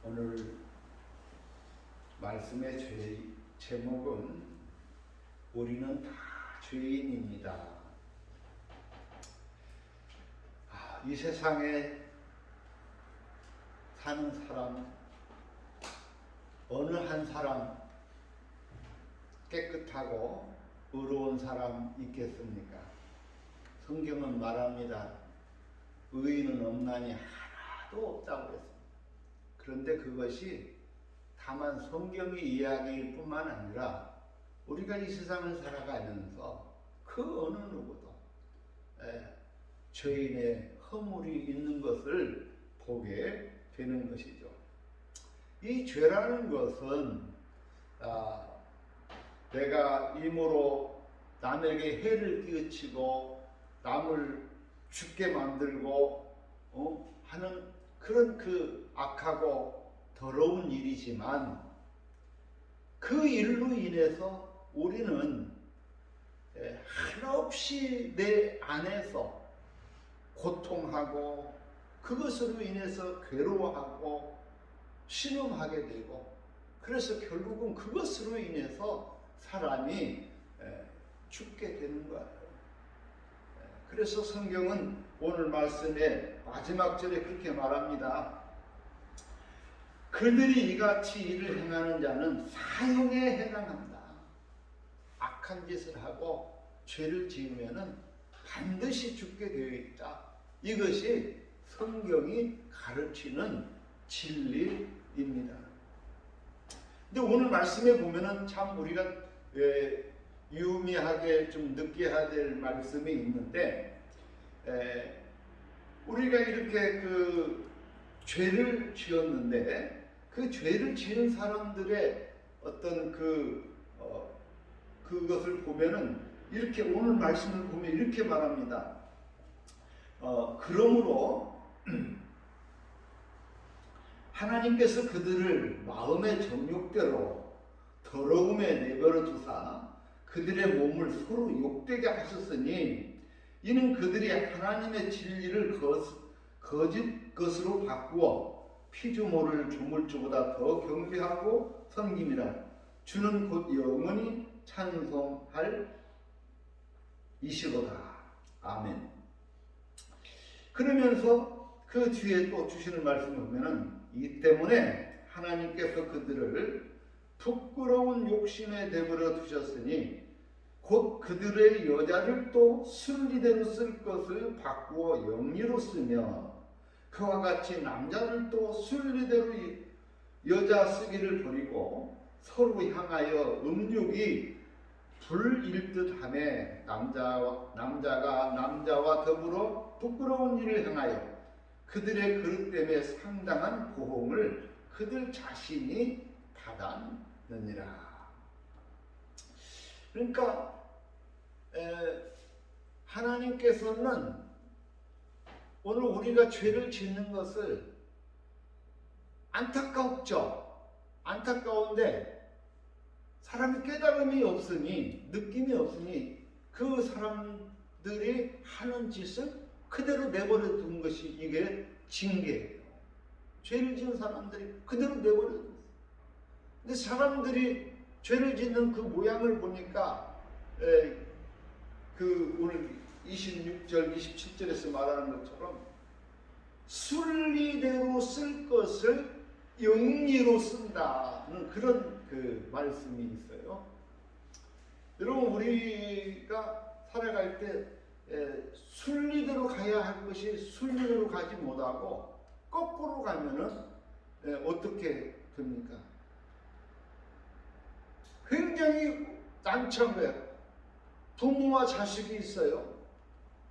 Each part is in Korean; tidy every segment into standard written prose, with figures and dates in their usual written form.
오늘 말씀의 제목은 우리는 다 죄인입니다. 이 세상에 사는 사람, 어느 한 사람 깨끗하고 의로운 사람 있겠습니까? 성경은 말합니다. 의인은 없나니 하나도 없다고 했습니다. 그런데 그것이 다만 성경의 이야기일 뿐만 아니라 우리가 이 세상을 살아가면서 그 어느 누구도 죄인의 허물이 있는 것을 보게 되는 것이죠. 이 죄라는 것은 내가 임으로 남에게 해를 끼치고 남을 죽게 만들고 하는 그런 그 악하고 더러운 일이지만 그 일로 인해서 우리는 한없이 내 안에서 고통하고 그것으로 인해서 괴로워하고 신음하게 되고 그래서 결국은 그것으로 인해서 사람이 죽게 되는 거예요. 그래서 성경은 오늘 말씀의 마지막 절에 그렇게 말합니다. 그들이 이같이 일을 행하는 자는 사형에 해당한다. 악한 짓을 하고 죄를 지으면은 반드시 죽게 되어 있다. 이것이 성경이 가르치는 진리입니다. 근데 오늘 말씀에 보면은 참 우리가 유의하게 좀 느껴야 될 말씀이 있는데, 우리가 이렇게 그 죄를 지었는데 그 죄를 지은 사람들의 어떤 그것을 보면은 이렇게 오늘 말씀을 보면 이렇게 말합니다. 그러므로 하나님께서 그들을 마음의 정욕대로 더러움에 내버려 두사 그들의 몸을 서로 욕되게 하셨으니 이는 그들이 하나님의 진리를 거짓 것으로 바꾸어 피조물을 조물주보다 더 경배하고 섬김이라. 주는 곧 영원히 찬송할 이시로다. 아멘. 그러면서 그 뒤에 또 주시는 말씀을 보면은 이 때문에 하나님께서 그들을 부끄러운 욕심에 내버려 두셨으니 곧 그들의 여자를 또 순리대로 쓸 것을 바꾸어 영리로 쓰며 그와 같이 남자를 또 순리대로 여자 쓰기를 버리고 서로 향하여 음욕이 불일 듯하며 남자가 남자와 더불어 부끄러운 일을 행하여 그들의 그릇 때문에 상당한 고통을 그들 자신이 받았느니라. 그러니까 하나님께서는 오늘 우리가 죄를 짓는 것을 안타깝죠. 안타까운데 사람이 깨달음이 없으니 느낌이 없으니 그 사람들이 하는 짓을 그대로 내버려 둔 것이 이게 징계예요. 죄를 지은 사람들이 그대로 내버려 둔 거예요. 근데 사람들이 죄를 짓는 그 모양을 보니까 그 오늘 26절 27절에서 말하는 것처럼 순리대로 쓸 것을 영리로 쓴다는 그런 그 말씀이 있어요. 여러분 우리가 살아갈 때 순리대로 가야 할 것이 순리대로 가지 못하고 거꾸로 가면은 어떻게 됩니까? 굉장히 난처한 거예요. 부모와 자식이 있어요.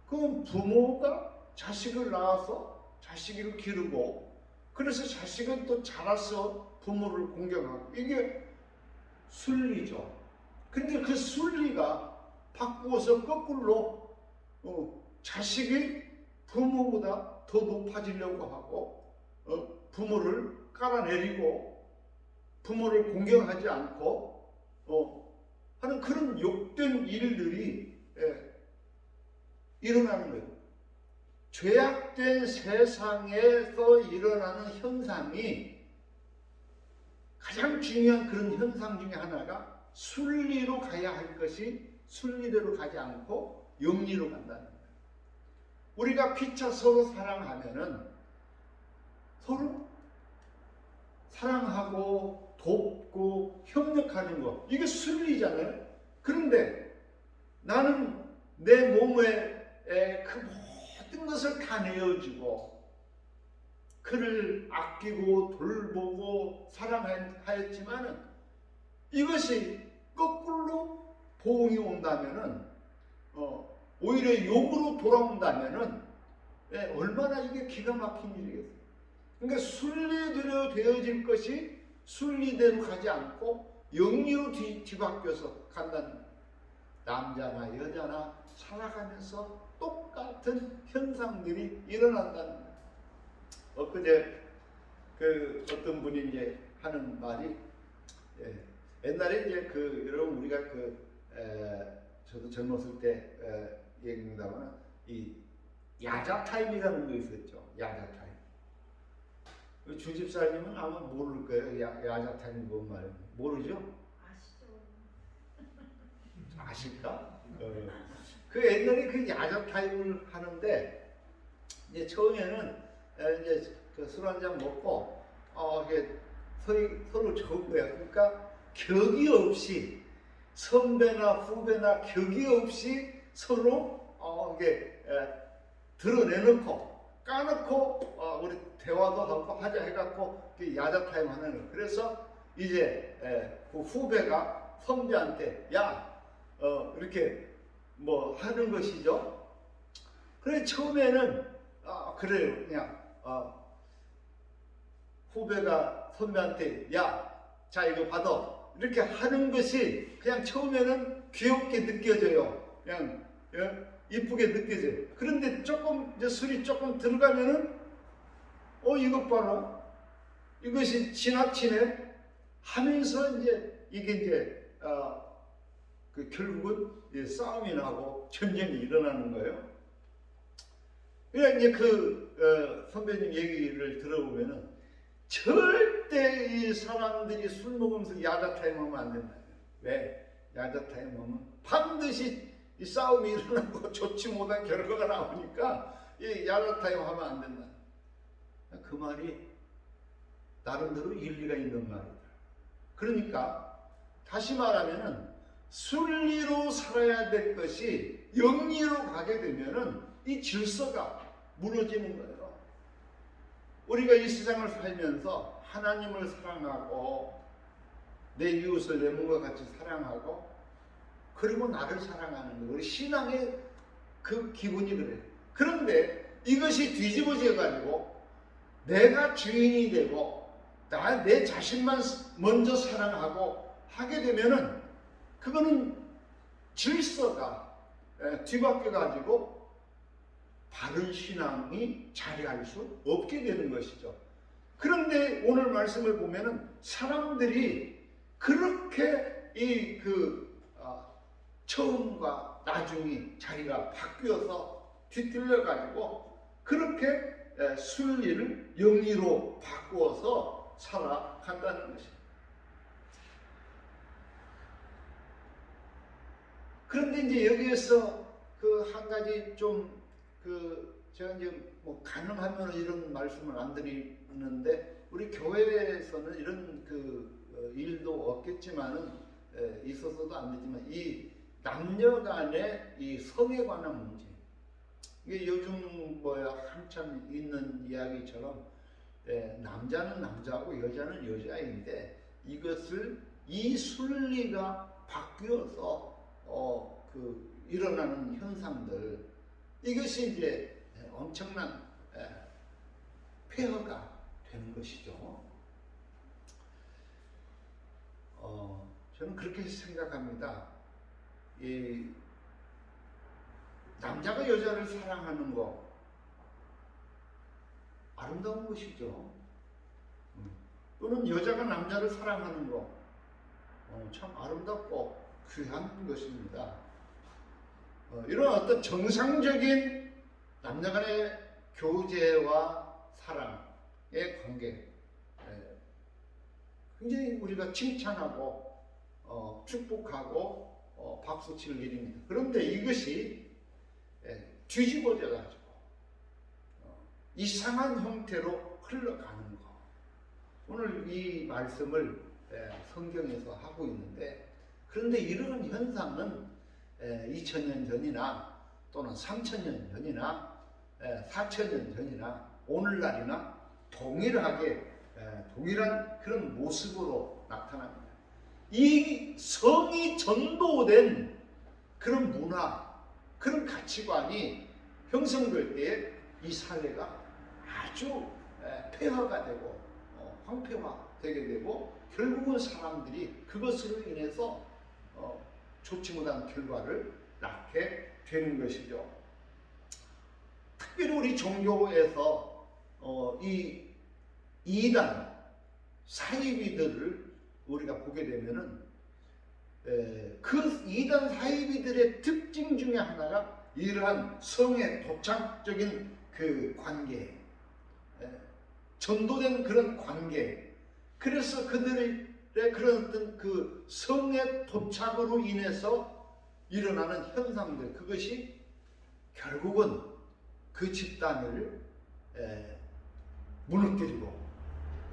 그럼 부모가 자식을 낳아서 자식을 기르고 그래서 자식은 또 자라서 부모를 공경하고 이게 순리죠. 근데 그 순리가 바꾸어서 거꾸로 자식이 부모보다 더 높아지려고 하고 부모를 깔아내리고 부모를 공경하지 않고 하는 그런 욕된 일들이 일어나는 거예요. 죄악된 세상에서 일어나는 현상이 가장 중요한 그런 현상 중에 하나가 순리로 가야 할 것이 순리대로 가지 않고 영리로 간다는 거예요. 우리가 피차 서로 사랑하면은 서로 사랑하고 돕고 협력하는 거, 이게 순리잖아요. 그런데 나는 내 몸에 그 모든 것을 다 내어주고 그를 아끼고 돌보고 사랑하였지만은 이것이 거꾸로 보응이 온다면은 오히려 욕으로 돌아온다면은 얼마나 이게 기가 막힌 일이겠어요. 그러니까 순리대로 되어질 것이 순리대로 가지 않고 영리로 뒤바뀌어서 간다는 거예요. 남자나 여자나 살아가면서 똑같은 현상들이 일어난다는 거예요. 엊그제 어떤 분이 이제 하는 말이, 옛날에 이제 여러분 우리가 저도 젊었을 때 얘기합니다만 이 야자 타임이라는 거 있었죠. 야자 타임. 주집사님은 아마 모를 거예요. 야자 타임이 뭔 말이에요? 모르죠? 아시죠? 아실까? 그 옛날에 그 야자 타임을 하는데 이제 처음에는 이제 술 한잔 먹고 이게 서로 적은 거야. 그러니까 격이 없이 선배나 후배나 격이 없이 서로 이게 드러내놓고 까놓고 우리 대화도 하고 하자 해갖고 야자 타임 하는 거예요. 그래서 이제 그 후배가 선배한테 이렇게 뭐 하는 것이죠. 그래 처음에는 그래요. 그냥 후배가 선배한테 자 이거 받아 이렇게 하는 것이 그냥 처음에는 귀엽게 느껴져요. 그냥 이쁘게 느껴져요. 그런데 조금 이제 술이 조금 들어가면은 이것 봐라, 이것이 지나치네 하면서 이제 이게 이제 결국은 싸움이 나고 전쟁이 일어나는 거예요. 그냥 이제 선배님 얘기를 들어보면은 절대 이 사람들이 술 먹으면서 야자 타임 하면 안 된다. 왜? 야자 타임 하면 반드시 이 싸움이 일어나고 좋지 못한 결과가 나오니까 이 야자 타임 하면 안 된다. 그 말이 나름대로 일리가 있는 말이다. 그러니까 다시 말하면은 순리로 살아야 될 것이 영리로 가게 되면은 이 질서가 무너지는 거예요. 우리가 이 세상을 살면서 하나님을 사랑하고 내 이웃을 내 몸과 같이 사랑하고 그리고 나를 사랑하는 거예요. 우리 신앙의 그 기본이 그래요. 그런데 이것이 뒤집어져 가지고 내가 주인이 되고 내 자신만 먼저 사랑하고 하게 되면은 그거는 질서가 뒤바뀌어 가지고 바른 신앙이 자리할 수 없게 되는 것이죠. 그런데 오늘 말씀을 보면은 사람들이 그렇게 처음과 나중이 자리가 바뀌어서 뒤틀려 가지고 그렇게 순리를 영리로 바꾸어서 살아간다는 것입니다. 그런데 이제 여기에서 한 가지 제가 이제 뭐 가능하면 이런 말씀을 안 드리는데 우리 교회에서는 이런 일도 없겠지만은 있어서도 안 되지만 이 남녀간의 이 성에 관한 문제, 이게 요즘 한참 있는 이야기처럼 남자는 남자고 여자는 여자인데 이것을 이 순리가 바뀌어서 일어나는 현상들, 이것이 이제 엄청난 폐허가 되는 것이죠. 저는 그렇게 생각합니다. 이 남자가 여자를 사랑하는 거 아름다운 것이죠. 또는 여자가 남자를 사랑하는 거 참 아름답고 귀한 것입니다. 이런 어떤 정상적인 남녀 간의 교제와 사랑의 관계, 굉장히 우리가 칭찬하고 축복하고 박수칠 일입니다. 그런데 이것이 뒤집어져 가지고 이상한 형태로 흘러가는 거. 오늘 이 말씀을 성경에서 하고 있는데, 그런데 이런 현상은 2000년 전이나 또는 3000년 전이나 4000년 전이나 오늘날이나 동일한 그런 모습으로 나타납니다. 이 성이 전도된 그런 문화, 그런 가치관이 형성될 때에 이 사회가 아주 폐허가 되고 황폐화되게 되고, 결국은 사람들이 그것으로 인해서 좋지 못한 결과를 낳게 되는 것이죠. 특별히 우리 종교에서 이 이단 사이비들을 우리가 보게 되면은 그 이단 사이비들의 특징 중에 하나가 이러한 성의 도착적인 그 관계, 전도된 그런 관계. 그래서 그들의 그런 어떤 그 성의 도착으로 인해서 일어나는 현상들, 그것이 결국은 그 집단을 무너뜨리고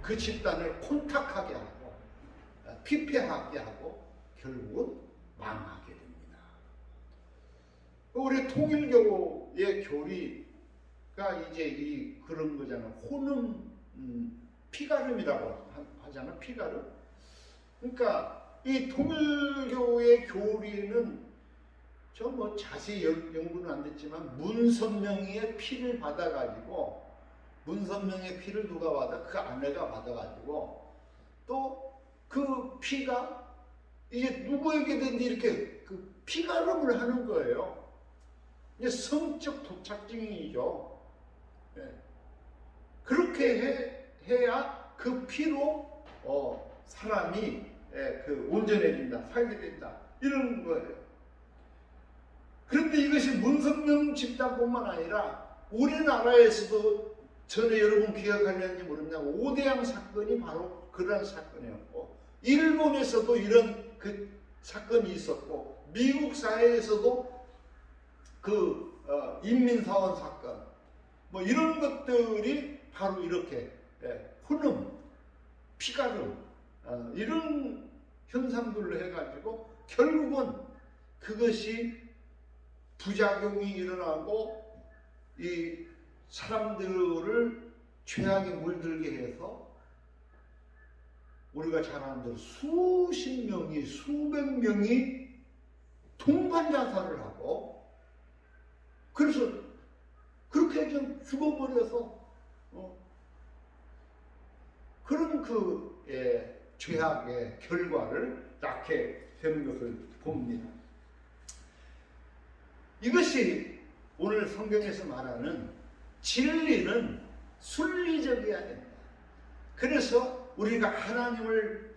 그 집단을 혼탁하게 하고 피폐하게 하고 결국은 망하게 됩니다. 우리 통일교의 교리가 이제 그런 거잖아요. 혼음 피가름이라고 하잖아요. 피가름. 그러니까 이 통일교의 교리는 저 뭐 자세히 연구는 안 됐지만 문선명의 피를 받아가지고, 문선명의 피를 누가 받아? 그 아내가 받아가지고 또 그 피가 이제 누구에게든지 이렇게 그 피가름을 하는 거예요. 이제 성적 도착증이죠. 그렇게 해야 그 피로 사람이 그 온전해진다, 살게 된다, 이런 거예요. 그런데 이것이 문선명 집단뿐만 아니라 우리나라에서도 전에 여러분 기억하려는지 모르겠는데 오대양 사건이 바로 그런 사건이었고, 일본에서도 이런 그 사건이 있었고, 미국 사회에서도 그 인민사원 사건, 뭐 이런 것들이 바로 이렇게 혼음, 피가름 이런 현상들로 해가지고 결국은 그것이 부작용이 일어나고 이 사람들을 죄악에 물들게 해서 우리가 잘 아는 대로 수십 명이, 수백 명이 동반 자살을 하고, 그래서 그렇게 좀 죽어버려서 그런 그 죄악의 결과를 낳게 되는 것을 봅니다. 이것이 오늘 성경에서 말하는 진리는 순리적이어야 된다. 그래서 우리가 하나님을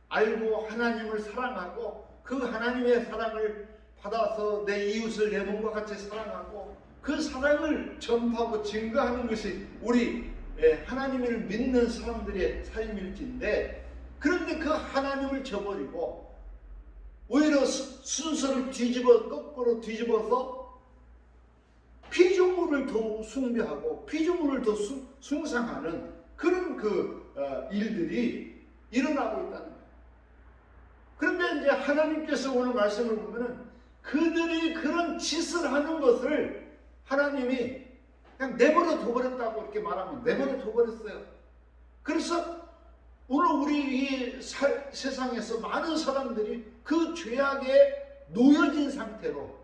알고 하나님을 사랑하고 그 하나님의 사랑을 받아서 내 이웃을 내 몸과 같이 사랑하고 그 사랑을 전파하고 증거하는 것이 우리 하나님을 믿는 사람들의 삶일진데, 그런데 그 하나님을 저버리고 오히려 순서를 거꾸로 뒤집어서 피조물을 더 숭배하고 피조물을 더 숭상하는 그런 일들이 일어나고 있다는 거예요. 그런데 이제 하나님께서 오늘 말씀을 보면은 그들이 그런 짓을 하는 것을 하나님이 그냥 내버려 둬버렸다고 이렇게 말하면 내버려 둬버렸어요. 그래서 오늘 우리 이 세상에서 많은 사람들이 그 죄악에 놓여진 상태로,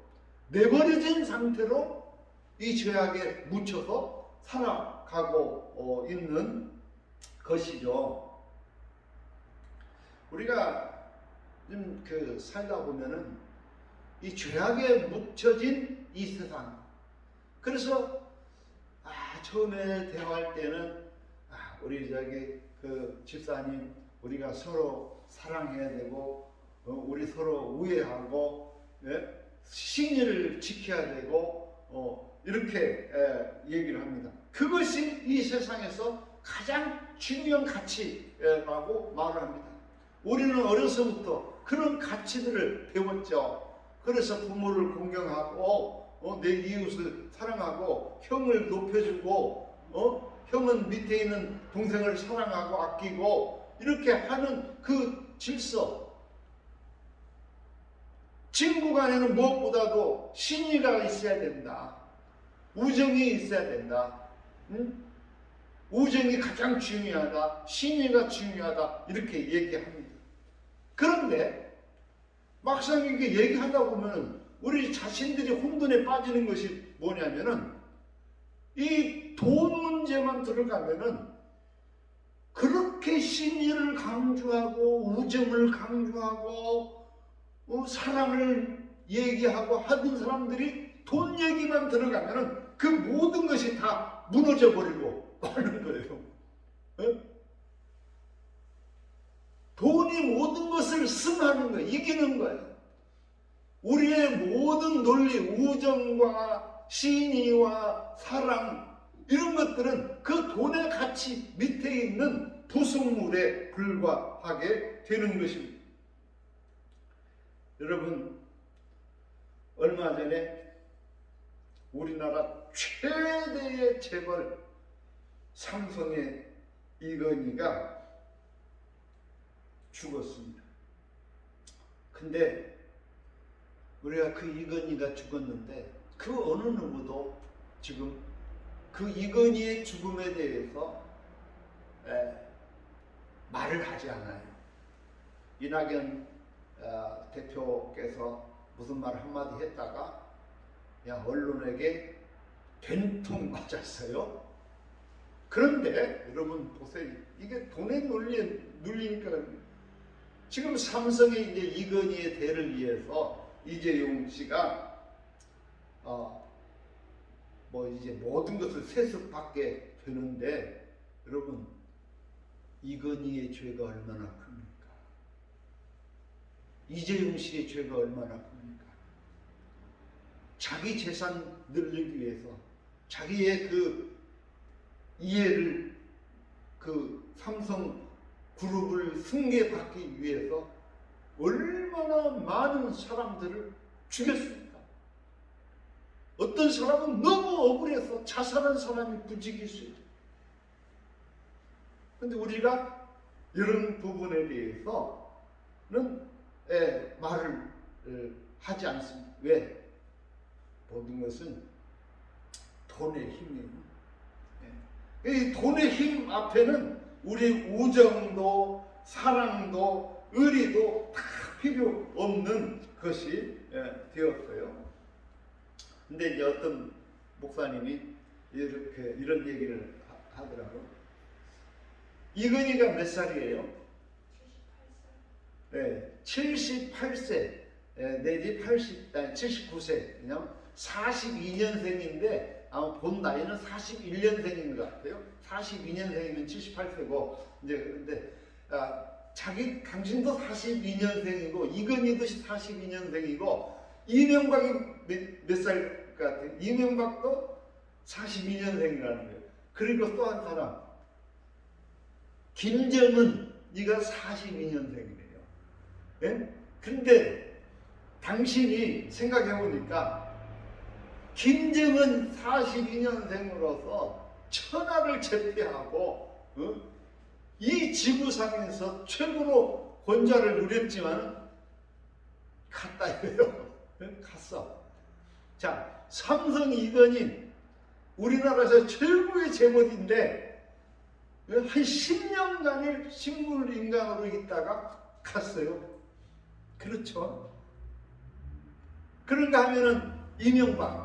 내버려진 상태로 이 죄악에 묻혀서 살아가고 있는 것이죠. 우리가 좀 살다 보면은 이 죄악에 묻혀진 이 세상. 그래서 처음에 대화할 때는 우리 집사님, 우리가 서로 사랑해야 되고 우리 서로 우애하고 신의를 지켜야 되고 이렇게 얘기를 합니다. 그것이 이 세상에서 가장 중요한 가치라고 말을 합니다. 우리는 어려서부터 그런 가치들을 배웠죠. 그래서 부모를 공경하고 내 이웃을 사랑하고 형을 높여주고 형은 밑에 있는 동생을 사랑하고 아끼고 이렇게 하는 그 질서. 친구 간에는 무엇보다도 신의가 있어야 된다. 우정이 있어야 된다. 응? 우정이 가장 중요하다. 신의가 중요하다. 이렇게 얘기합니다. 그런데 막상 이렇게 얘기하다 보면 우리 자신들이 혼돈에 빠지는 것이 뭐냐면은 이 돈 문제만 들어가면은 그렇게 신의를 강조하고 우정을 강조하고 사랑을 얘기하고 하던 사람들이 돈 얘기만 들어가면은 그 모든 것이 다 무너져 버리고 마는 거예요. 돈이 모든 것을 승하는 거예요. 이기는 거예요. 우리의 모든 논리, 우정과 신의와 사랑 이런 것들은 그 돈의 가치 밑에 있는 부속물에 불과하게 되는 것입니다. 여러분, 얼마 전에 우리나라 최대의 재벌 삼성의 이건희가 죽었습니다. 근데 우리가 그 이건희가 죽었는데 그 어느 누구도 지금 그 이건희의 죽음에 대해서 말을 하지 않아요. 이낙연 대표께서 무슨 말 한마디 했다가 그냥 언론에게 된통 맞았어요. 그런데 여러분 보세요. 이게 돈의 논리에 눌리니까 지금 삼성의 이제 이건희의 대를 위해서 이재용 씨가 뭐 이제 모든 것을 세습받게 되는데 여러분 이건희의 죄가 얼마나 큽니까? 이재용 씨의 죄가 얼마나 큽니까? 자기 재산 늘리기 위해서 자기의 그 이해를 그 삼성 그룹을 승계받기 위해서 얼마나 많은 사람들을 죽였습니까? 어떤 사람은 너무 억울해서 자살한 사람이 부지기수예요. 그런데 우리가 이런 부분에 대해서는 말을 하지 않습니다. 왜? 모든 것은 돈의 힘이에요. 이 돈의 힘 앞에는 우리 우정도 사랑도 의리도 다 필요 없는 것이 되었어요. 근데 이제 어떤 목사님이 이렇게 이런 얘기를 하더라고요. 이건희가 몇 살이에요? 78세 내지 79세 그냥 42년생인데 아마 본 나이는 41년생인 것 같아요. 42년생이면 78세고 이제 그런데 당신도 42년생이고 이건희도 42년생이고 이명박이 몇 살 같아요? 이명박도 42년생이라는 거예요. 그리고 또 한 사람 김정은 이가 42년생이래요. 예? 근데 당신이 생각해보니까 김정은 42년생으로서 천하를 제패하고 이 지구상에서 최고로 권좌를 누렸지만 갔다 이거예요. 갔어. 자, 삼성 이건희 우리나라에서 최고의 재벌인데 한 10년간을 식물인간으로 있다가 갔어요. 그렇죠? 그런가 하면은 이명박은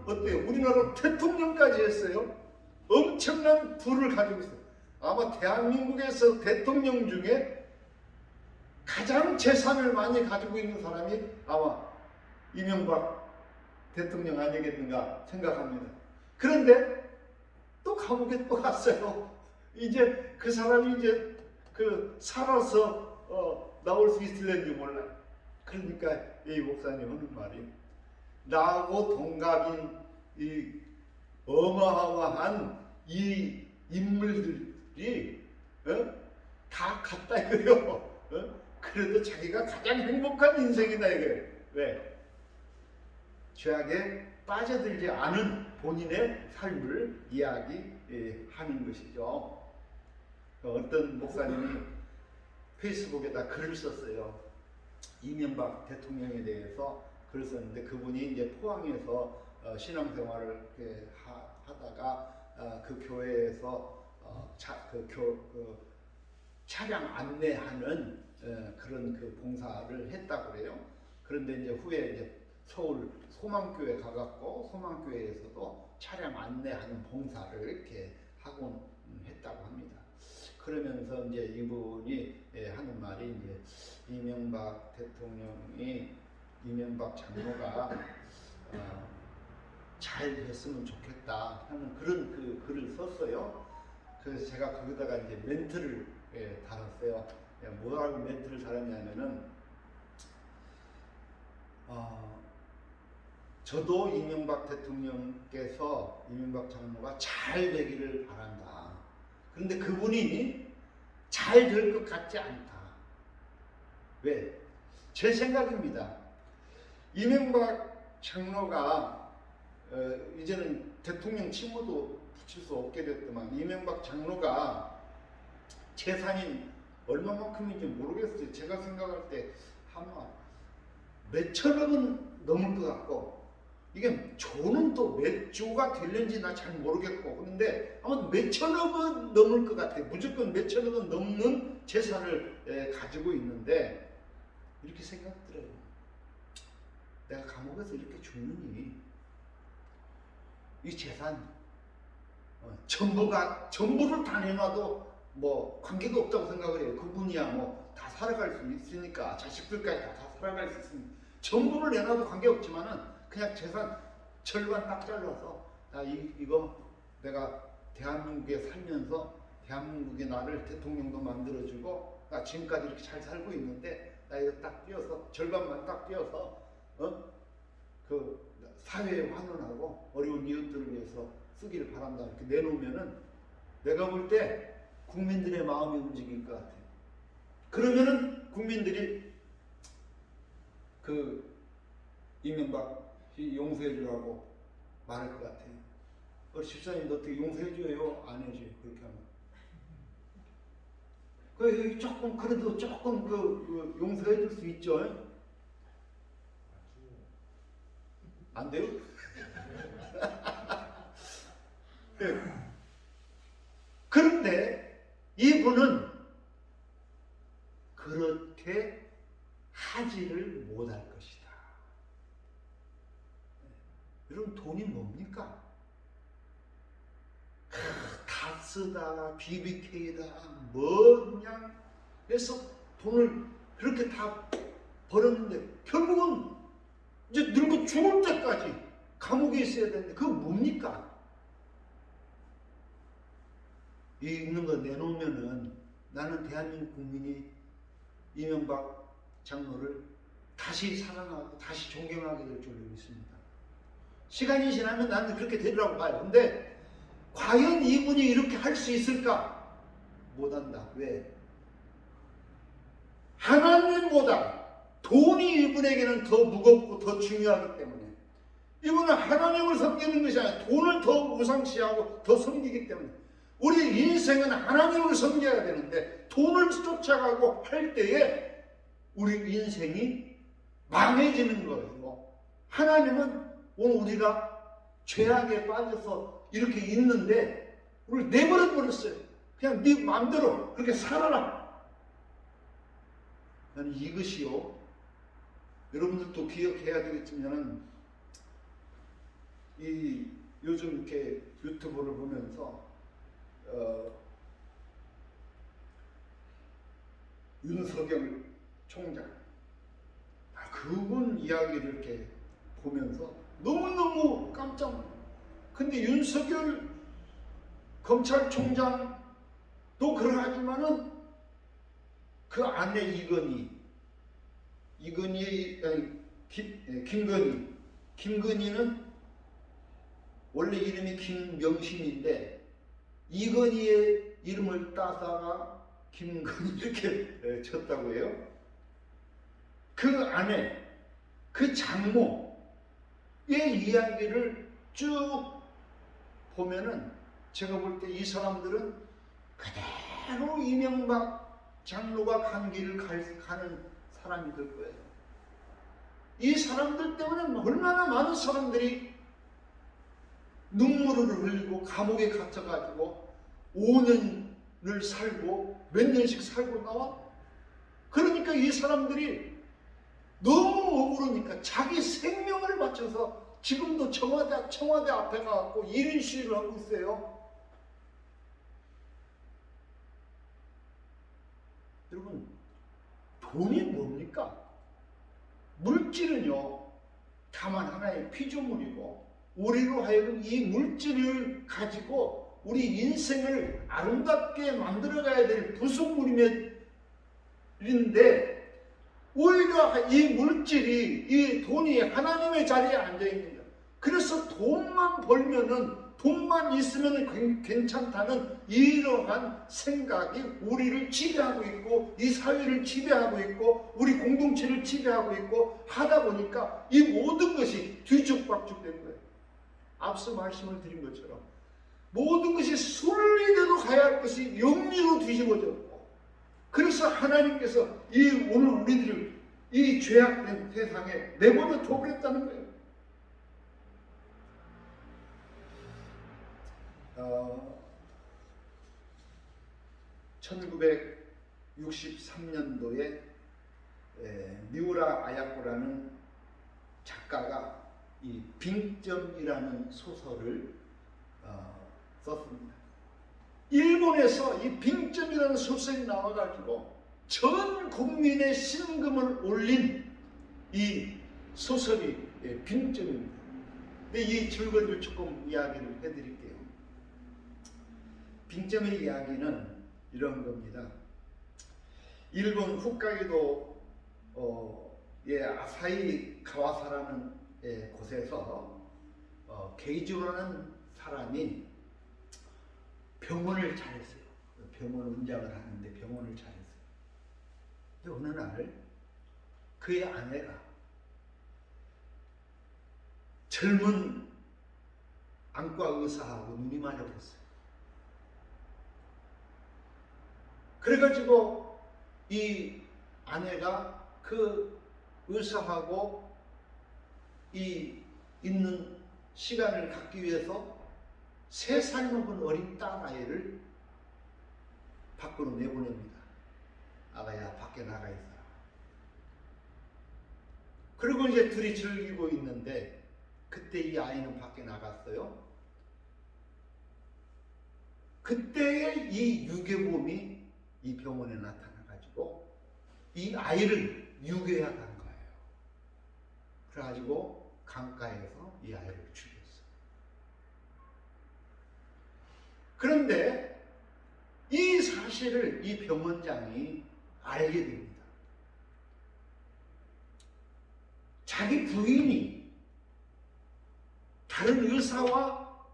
어때요? 우리나라 대통령까지 했어요. 엄청난 부를 가지고 있어요. 아마 대한민국에서 대통령 중에 가장 재산을 많이 가지고 있는 사람이 아마 이명박 대통령 아니겠는가 생각합니다. 그런데 또 감옥에 또 갔어요. 이제 그 사람이 이제 살아서 나올 수 있을는지 몰라요. 그러니까 이 목사님 하는 말이 나하고 동갑인 이 어마어마한 이 인물들이 다 같다 이거요. 그래도 자기가 가장 행복한 인생이다 이거예요. 왜? 죄악에 빠져들지 않은 본인의 삶을 이야기하는 것이죠. 어떤 목사님이 페이스북에다 글을 썼어요. 이명박 대통령에 대해서 글을 썼는데 그분이 이제 포항에서 신앙생활을 하다가 그 교회에서 차량 안내하는 그런 그 봉사를 했다고 그래요. 그런데 이제 후에 이제 서울 소망교회 가갖고 소망교회에서도 차량 안내하는 봉사를 이렇게 하곤 했다고 합니다. 그러면서 이제 이분이 하는 말이 이제 이명박 대통령이 이명박 장로가 잘 됐으면 좋겠다 하는 그런 그 글을 썼어요. 그래서 제가 거기다가 이제 멘트를 달았어요. 뭐라고 멘트를 달았냐면은 저도 이명박 대통령께서 이명박 장로가 잘 되기를 바란다. 그런데 그분이 잘 될 것 같지 않다. 왜? 제 생각입니다. 이명박 장로가 이제는 대통령 칭호도 붙일 수 없게 됐더만 이명박 장로가 재산이 얼마만큼인지 모르겠어요. 제가 생각할 때 아마 몇천억은 넘을 것 같고 이게 조는 또 몇 조가 될는지 나 잘 모르겠고 그런데 아마 몇천억은 넘을 것 같아요. 무조건 몇천억은 넘는 재산을 가지고 있는데 이렇게 생각들어요. 내가 감옥에서 이렇게 죽느니 이 재산 전부를 다 내놔도 뭐 관계가 없다고 생각을 해요. 그분이야 뭐 다 살아갈 수 있으니까 자식들까지 다 살아갈 수 있으니까 전부를 내놔도 관계없지만은 그냥 재산 절반 딱 잘라서 이거 내가 대한민국에 살면서 대한민국이 나를 대통령도 만들어주고 나 지금까지 이렇게 잘 살고 있는데 나 이거 딱 띄어서 절반만 딱 띄어서 그 사회에 환원하고 어려운 이웃들을 위해서 쓰기를 바란다 이렇게 내놓으면은 내가 볼 때 국민들의 마음이 움직일 것 같아요. 그러면은 국민들이 그 이명박 용서해 주라고 말할 것 같아요. 집사님도 어떻게 용서해 줘요? 안 해줘요? 그렇게 하면. 그 조금 그래도 조금 그 용서해 줄 수 있죠? 안 돼요? 그런데 이분은 그렇게 하지를 못할 것이다. 여러분 돈이 뭡니까? 다스다, BBK다, 뭐 그냥 해서 돈을 그렇게 다 벌었는데 결국은 이제 늙어 죽을 때까지 감옥에 있어야 되는데 그거 뭡니까? 이 있는 거 내놓으면은 나는 대한민국 국민이 이명박 장로를 다시 사랑하고 다시 존경하게 될 줄로 믿습니다. 시간이 지나면 나는 그렇게 되리라고 봐요. 근데 과연 이분이 이렇게 할 수 있을까? 못한다. 왜? 하나님보다 돈이 이분에게는 더 무겁고 더 중요하기 때문에 이분은 하나님을 섬기는 것이 아니라 돈을 더 우상시하고 더 섬기기 때문에 우리 인생은 하나님을 섬겨야 되는데 돈을 쫓아가고 할 때에 우리 인생이 망해지는 거예요. 하나님은 오늘 우리가 죄악에 빠져서 이렇게 있는데 우리를 내버려 버렸어요. 그냥 네 마음대로 그렇게 살아라. 나는 이것이요. 여러분들도 기억해야 되겠지만 이 요즘 이렇게 유튜브를 보면서 윤석열 총장 그분 이야기를 이렇게 보면서 너무너무 깜짝 놀랐어요. 근데 윤석열 검찰총장도 그러하지만은 그 안에 김건희는 원래 이름이 김명신인데 이건희의 이름을 따다가 김건희 이렇게 쳤다고 해요. 그 아내, 그 장모의 이야기를 쭉 보면은 제가 볼 때 이 사람들은 그대로 이명박 장로가 간 길을 가는 사람이 될 거예요. 이 사람들 때문에 얼마나 많은 사람들이 눈물을 흘리고 감옥에 갇혀가지고 5년을 살고 몇 년씩 살고 나와. 그러니까 이 사람들이 너무 억울하니까 자기 생명을 바쳐서 지금도 청와대 앞에 가서 1인 시위를 하고 있어요. 여러분, 돈이 뭡니까? 물질은요, 다만 하나의 피조물이고, 우리로 하여금 이 물질을 가지고 우리 인생을 아름답게 만들어가야 될 부속물인데, 오히려 이 물질이, 이 돈이 하나님의 자리에 앉아있는 거예요. 그래서 돈만 벌면은, 돈만 있으면 괜찮다는 이러한 생각이 우리를 지배하고 있고, 이 사회를 지배하고 있고, 우리 공동체를 지배하고 있고 하다 보니까 이 모든 것이 뒤죽박죽 된 거예요. 앞서 말씀을 드린 것처럼 모든 것이 순리대로 가야 할 것이 영리로 뒤집어졌고, 그래서 하나님께서 오늘 우리들을 이 죄악된 세상에 내버려 둬버렸다는 거예요. 1963년도에 미우라 아야코라는 작가가 이 빙점이라는 소설을 썼습니다. 일본에서 이 빙점이라는 소설이 나와가지고 전 국민의 신금을 올린 이 소설이 빙점입니다. 근데 이 줄거리를 조금 이야기를 해드릴게요. 빙점의 이야기는 이런 겁니다. 일본 홋카이도의 아사히 가와사라는 곳에서 게이지로라는 사람이 병원을 차렸어요. 병원 운장을 하는데 병원을 차렸어요. 근데 어느 날 그의 아내가 젊은 안과 의사하고 눈이 마주쳤어요. 그래가지고 이 아내가 그 의사하고 있는 시간을 갖기 위해서 3살 먹은 어린 딸아이를 밖으로 내보냅니다. 아가야, 밖에 나가 있어라. 그리고 이제 둘이 즐기고 있는데 그때 이 아이는 밖에 나갔어요. 그때의 이 유괴범이 이 병원에 나타나가지고 이 아이를 유괴하게 한 거예요. 그래가지고 강가에서 이 아이를 죽였어요. 그런데 이 사실을 이 병원장이 알게 됩니다. 자기 부인이 다른 의사와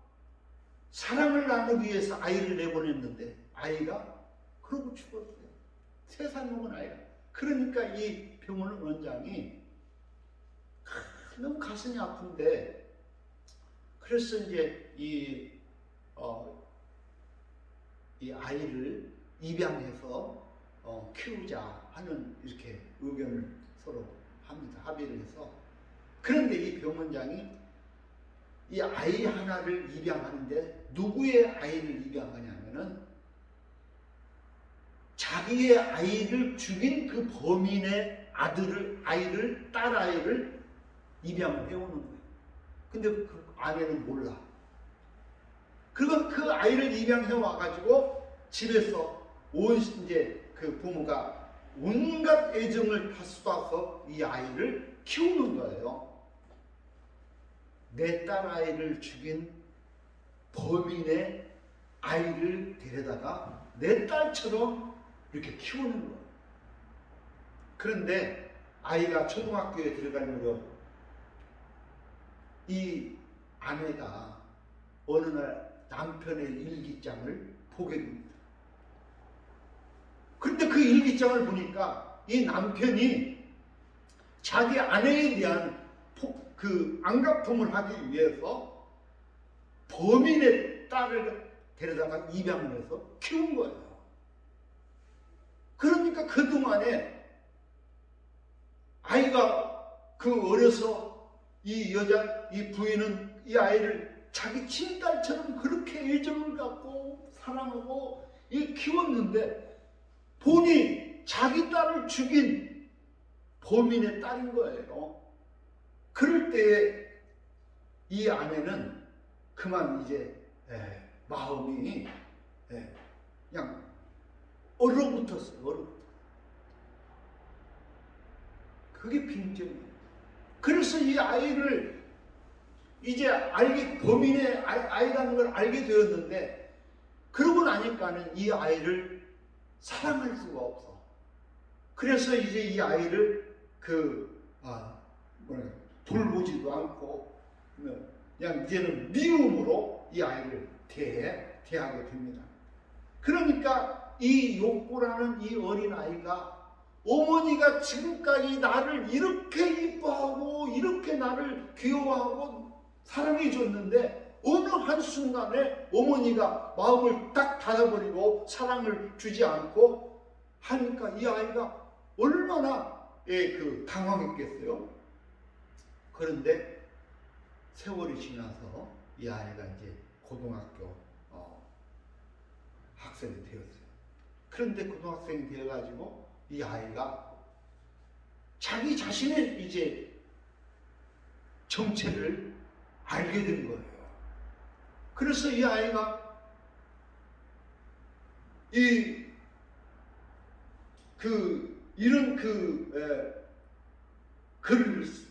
사랑을 나누기 위해서 아이를 내보냈는데 아이가 그러고 죽었어요. 3살 먹은 아이가. 그러니까 이 병원 원장이 너무 가슴이 아픈데, 그래서 이제 이 아이를 입양해서 키우자 하는 이렇게 의견을 서로 합니다. 합의를 해서. 그런데 이 병원장이 이 아이 하나를 입양하는데 누구의 아이를 입양하냐면은 자기의 아이를 죽인 그 범인의 딸아이를 입양을 해오는 거예요. 근데 그 아내는 몰라. 그리고 그 아이를 입양해 와가지고 집에서 이제 그 부모가 온갖 애정을 다 쏟아서 이 아이를 키우는 거예요. 내 딸아이를 죽인 범인의 아이를 데려다가 내 딸처럼 이렇게 키우는 거예요. 그런데 아이가 초등학교에 들어갈 무렵 이 아내가 어느 날 남편의 일기장을 보게 됩니다. 그런데 그 일기장을 보니까 이 남편이 자기 아내에 대한 그 안가품을 하기 위해서 범인의 딸을 데려다가 입양을 해서 키운 거예요. 그러니까 그동안에 아이가 그 어려서 이 부인은 이 아이를 자기 친딸처럼 그렇게 애정을 갖고 사랑하고 키웠는데 본이 자기 딸을 죽인 범인의 딸인 거예요. 그럴 때에 이 아내는 그만 이제 마음이 그냥 얼어붙었어요. 그게 빈정이에요. 그래서 이 아이를 이제 범인의 아이라는 걸 알게 되었는데, 그러고 나니까는 이 아이를 사랑할 수가 없어. 그래서 이제 이 아이를 돌보지도 않고 그냥 이제는 미움으로 이 아이를 대하게 됩니다. 그러니까 이 욕구라는 이 어린 아이가 어머니가 지금까지 나를 이렇게 이뻐하고 이렇게 나를 귀여워하고 사랑해 줬는데 어느 한순간에 어머니가 마음을 딱 닫아버리고 사랑을 주지 않고 하니까 이 아이가 얼마나 당황했겠어요. 그런데 세월이 지나서 이 아이가 이제 고등학교 학생이 되었어요. 그런데 고등학생이 되어가지고 이 아이가 자기 자신의 이제 정체를 알게 된 거예요. 그래서 이 아이가 이런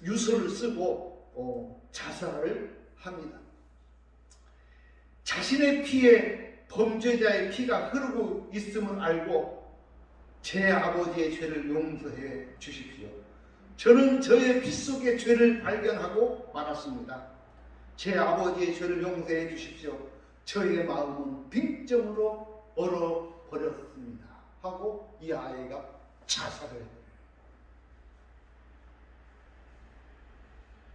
유서를 쓰고 자살을 합니다. 자신의 피에 범죄자의 피가 흐르고 있음을 알고 제 아버지의 죄를 용서해 주십시오. 저는 저의 피 속의 죄를 발견하고 말았습니다. 제 아버지의 죄를 용서해 주십시오. 저의 마음은 빈정으로 얼어버렸습니다. 하고 이 아이가 자살을 해요.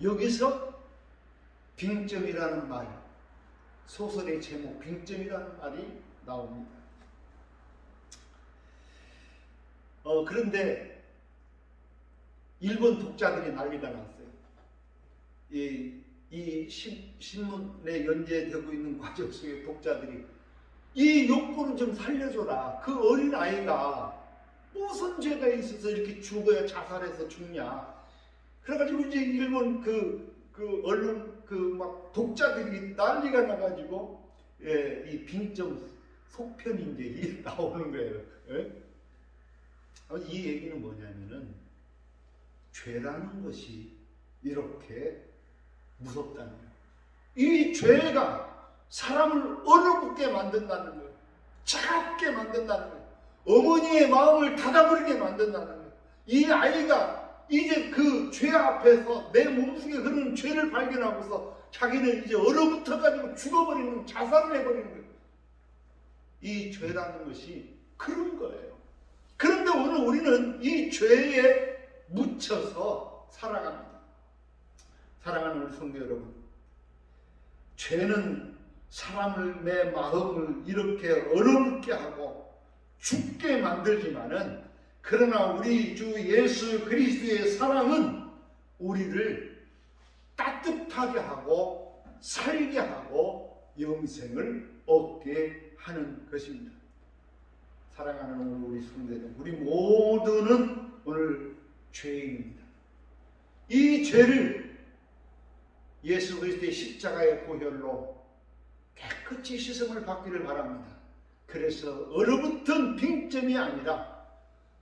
여기서 빈정이라는 말, 소설의 제목 빈정이라는 말이 나옵니다. 그런데 일본 독자들이 난리가 났어요. 이 신문에 연재되고 있는 과정 속에 독자들이 이 욕구를 좀 살려줘라. 그 어린 아이가 무슨 죄가 있어서 이렇게 죽어야 자살해서 죽냐. 그래가지고 이제 일본 언론 막 독자들이 난리가 나가지고 이 빈정 속편이 이제 나오는 거예요. 이 얘기는 뭐냐면은 죄라는 것이 이렇게 무섭다는 거예요. 이 죄가 사람을 얼어붙게 만든다는 거예요. 차갑게 만든다는 거예요. 어머니의 마음을 닫아버리게 만든다는 거예요. 이 아이가 이제 그 죄 앞에서 내 몸속에 흐르는 죄를 발견하고서 자기는 이제 얼어붙어가지고 죽어버리는, 자살을 해버리는 거예요. 이 죄라는 것이 그런 거예요. 그런데 오늘 우리는 이 죄에 묻혀서 살아갑니다. 사랑하는 우리 성도 여러분, 죄는 사람을, 내 마음을 이렇게 얼어붙게 하고 죽게 만들지만은, 그러나 우리 주 예수 그리스도의 사랑은 우리를 따뜻하게 하고 살게 하고 영생을 얻게 하는 것입니다. 사랑하는 우리 성도 여러분, 우리 모두는 오늘 죄인입니다. 이 죄를 예수 그리스도의 십자가의 보혈로 깨끗이 씻음을 받기를 바랍니다. 그래서 얼어붙은 빈점이 아니라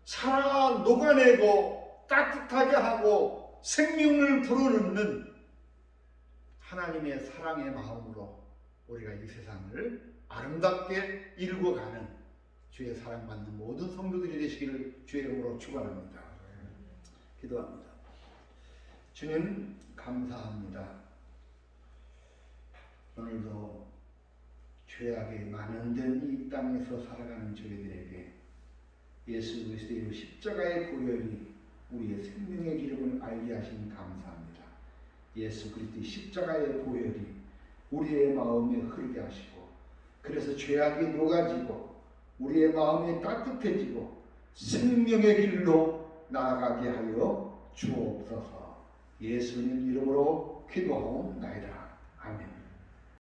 살아 녹아내고 따뜻하게 하고 생명을 불어넣는 하나님의 사랑의 마음으로 우리가 이 세상을 아름답게 일궈가는 주의 사랑받는 모든 성도들이 되시기를 주의 이름으로 축원합니다. 기도합니다. 주님 감사합니다. 오늘도 죄악에 만연된 이 땅에서 살아가는 저희들에게 예수 그리스도의 십자가의 보혈이 우리의 생명의 기름을 알게 하시니 감사합니다. 예수 그리스도의 십자가의 보혈이 우리의 마음에 흐르게 하시고, 그래서 죄악이 녹아지고 우리의 마음이 따뜻해지고 생명의 길로 나아가게 하여 주옵소서. 예수님 이름으로 기도하옵나이다. 아멘.